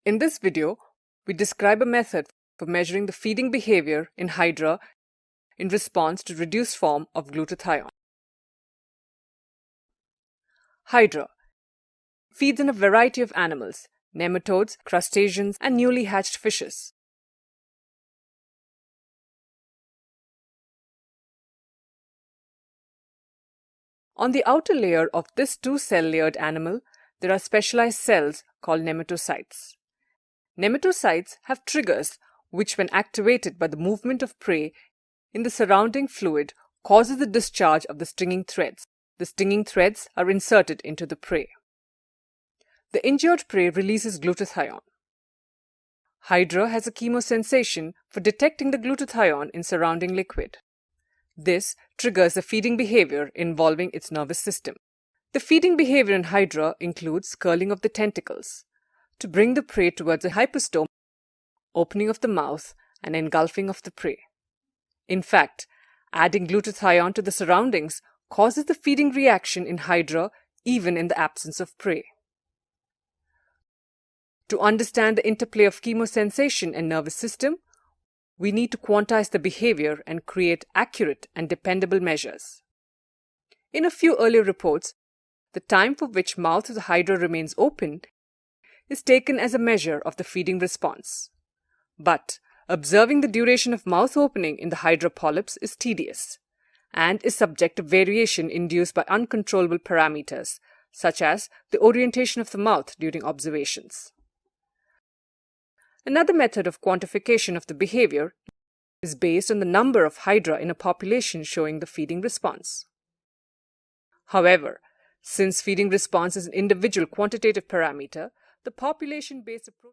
In this video, we describe a method for measuring the feeding behavior in Hydra in response to reduced form of glutathione. Hydra feeds on a variety of animals, nematodes, crustaceans, and newly hatched fishes. On the outer layer of this two-cell layered animal, there are specialized cells called nematocytes. Nematocytes have triggers which, when activated by the movement of prey in the surrounding fluid, causes the discharge of the stinging threads. The stinging threads are inserted into the prey. The injured prey releases glutathione. Hydra has a chemosensation for detecting the glutathione in surrounding liquid. This triggers a feeding behavior involving its nervous system. The feeding behavior in Hydra includes curling of the tentacles to bring the prey towards a hypostome, opening of the mouth, and engulfing of the prey. In fact, adding glutathione to the surroundings causes the feeding reaction in Hydra even in the absence of prey. To understand the interplay of chemosensation and nervous system, we need to quantize the behavior and create accurate and dependable measures. In a few earlier reports, the time for which mouth of the Hydra remains open is taken as a measure of the feeding response. But observing the duration of mouth opening in the Hydra polyps is tedious and is subject to variation induced by uncontrollable parameters, such as the orientation of the mouth during observations. Another method of quantification of the behavior is based on the number of Hydra in a population showing the feeding response. However, since feeding response is an individual quantitative parameter, the population-based approach